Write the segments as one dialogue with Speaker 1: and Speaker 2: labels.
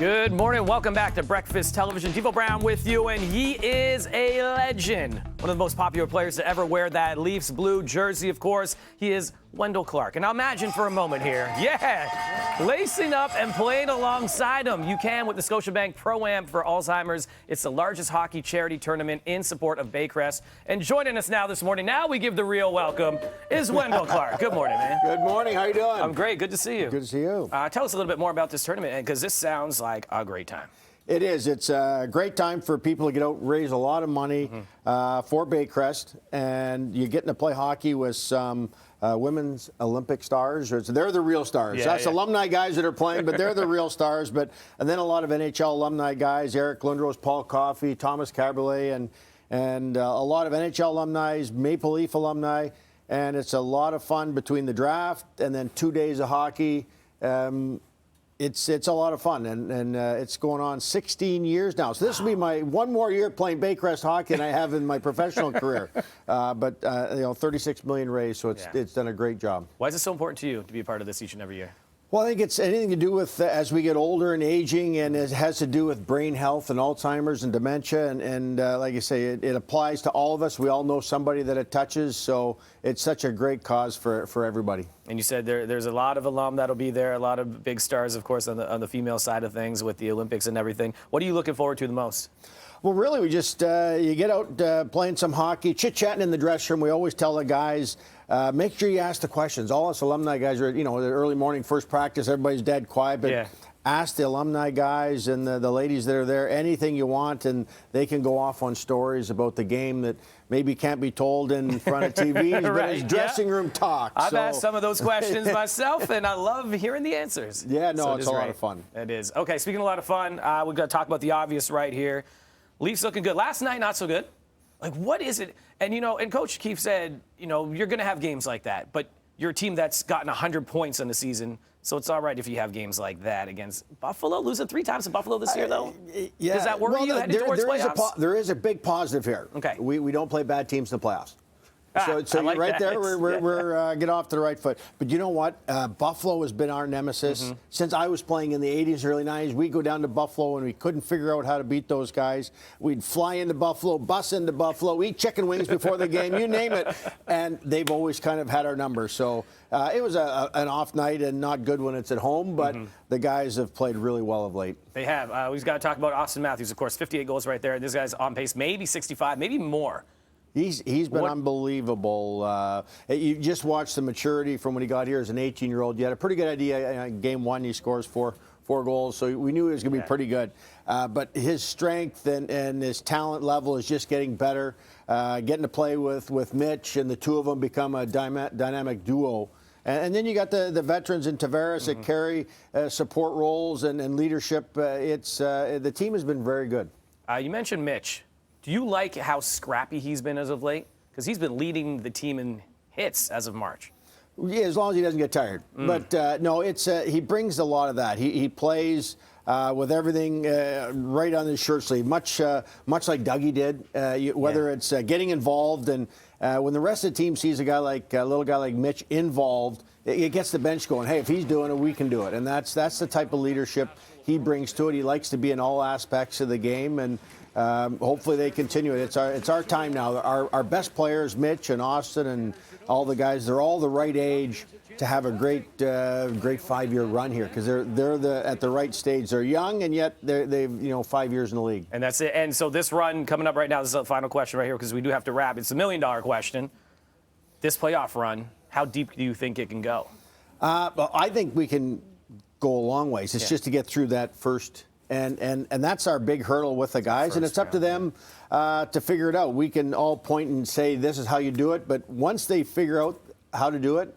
Speaker 1: Good morning. Welcome back to Breakfast Television. Devo Brown with you, and he is a legend. One of the most popular players to ever wear that Leafs blue jersey, of course. He is Wendel Clark. And now imagine for a moment here, lacing up and playing alongside him. You can with the Scotiabank Pro-Am for Alzheimer's. It's the largest hockey charity tournament in support of Baycrest. And joining us now this morning, now we give the real welcome, is Wendel Clark. Good morning, man.
Speaker 2: Good morning. How you doing?
Speaker 1: I'm great. Good to see you.
Speaker 2: Good to see you.
Speaker 1: Tell us a little bit more about this tournament, because this sounds like a great time.
Speaker 2: It is. It's a great time for people to get out, raise a lot of money for Baycrest, and you're getting to play hockey with some women's Olympic stars. They're the real stars. That's alumni guys that are playing, but they're the real stars. And then a lot of NHL alumni guys, Eric Lundros, Paul Coffey, Thomas Caberlet, and a lot of NHL alumni, Maple Leaf alumni. And it's a lot of fun between the draft and then 2 days of hockey. It's a lot of fun, and it's going on 16 years now. So this will be my one more year playing Baycrest hockey than I have in my professional career. But 36 million raised, so it's done a great job.
Speaker 1: Why is it so important to you to be a part of this each and every year?
Speaker 2: Well, I think it's anything to do with as we get older and aging, and it has to do with brain health and Alzheimer's and dementia. And like I say, it applies to all of us. We all know somebody that it touches, so it's such a great cause for everybody.
Speaker 1: And you said there's a lot of alum that'll be there, a lot of big stars, of course, on the female side of things with the Olympics and everything. What are you looking forward to the most?
Speaker 2: Well, really, we just you get out playing some hockey, chit-chatting in the dressing room. We always tell the guys, make sure you ask the questions. All us alumni guys are, the early morning first practice, everybody's dead quiet, but ask the alumni guys and the ladies that are there anything you want, and they can go off on stories about the game that maybe can't be told in front of TVs, but it's dressing room talk.
Speaker 1: I've asked some of those questions myself, and I love hearing the answers.
Speaker 2: Yeah, no, it's a lot of fun.
Speaker 1: It is. Okay, speaking of a lot of fun, we've got to talk about the obvious right here. Leafs looking good. Last night, not so good. Like, what is it? And, and Coach Keefe said, you're going to have games like that, but you're a team that's gotten 100 points in the season, so it's all right if you have games like that against Buffalo. Losing 3 times to Buffalo this year, though?
Speaker 2: Yeah.
Speaker 1: Does that worry you heading towards playoffs?
Speaker 2: There is a big positive here.
Speaker 1: Okay.
Speaker 2: We don't play bad teams in the playoffs. So
Speaker 1: like
Speaker 2: right
Speaker 1: that.
Speaker 2: there, we're get off to the right foot. But you know what? Buffalo has been our nemesis since I was playing in the 80s, early 90s. We'd go down to Buffalo and we couldn't figure out how to beat those guys. We'd fly into Buffalo, bus into Buffalo, eat chicken wings before the game, you name it. And they've always kind of had our number. So it was an off night and not good when it's at home, but the guys have played really well of late.
Speaker 1: They have. We've got to talk about Austin Matthews, of course, 58 goals right there. This guy's on pace, maybe 65, maybe more.
Speaker 2: He's been unbelievable. You just watched the maturity from when he got here as an 18-year-old. You had a pretty good idea. Game 1, he scores four goals, so we knew he was going to be pretty good. But his strength and his talent level is just getting better. Getting to play with Mitch, and the two of them become a dynamic duo. And then you got the veterans in Tavares that carry support roles and leadership. The team has been very good.
Speaker 1: You mentioned Mitch. Do you like how scrappy he's been as of late? Because he's been leading the team in hits as of March.
Speaker 2: Yeah, as long as he doesn't get tired. But no, he brings a lot of that. He plays with everything right on his shirt sleeve, much like Dougie did. Whether it's getting involved, and when the rest of the team sees a little guy like Mitch involved, it gets the bench going. Hey, if he's doing it, we can do it. And that's the type of leadership he brings to it. He likes to be in all aspects of the game, and hopefully they continue it. It's our time now. Our best players, Mitch and Austin and all the guys, they're all the right age to have a great 5-year run here, because they're at the right stage. They're young, and yet they've 5 years in the league.
Speaker 1: And that's it. And so this run coming up right now, this is the final question right here, because we do have to wrap. It's a $1 million question. This playoff run, how deep do you think it can go?
Speaker 2: Well, I think we can go a long ways. It's just to get through that first. And that's our big hurdle with the guys, and it's up to them to figure it out. We can all point and say this is how you do it, but once they figure out how to do it,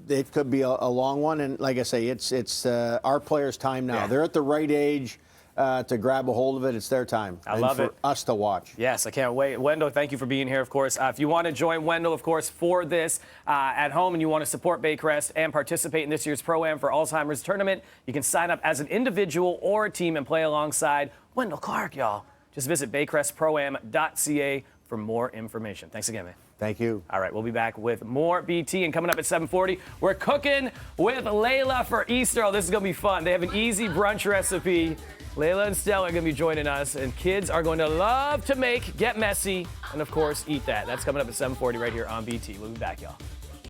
Speaker 2: it could be a long one. And like I say, it's our players' time now. They're at the right age to grab a hold of it. It's their time.
Speaker 1: I love it.
Speaker 2: For us to watch.
Speaker 1: Yes, I can't wait. Wendel, thank you for being here, of course. If you want to join Wendel, of course, for this at home, and you want to support Baycrest and participate in this year's Pro-Am for Alzheimer's tournament, you can sign up as an individual or a team and play alongside Wendel Clark, y'all. Just visit baycrestproam.ca for more information. Thanks again, man.
Speaker 2: Thank you.
Speaker 1: All right, we'll be back with more BT, and coming up at 7:40, we're cooking with Layla for Easter. Oh, this is going to be fun. They have an easy brunch recipe. Layla and Stella are going to be joining us, and kids are going to love to make, get messy, and of course, eat that. That's coming up at 7:40 right here on BT. We'll be back, y'all.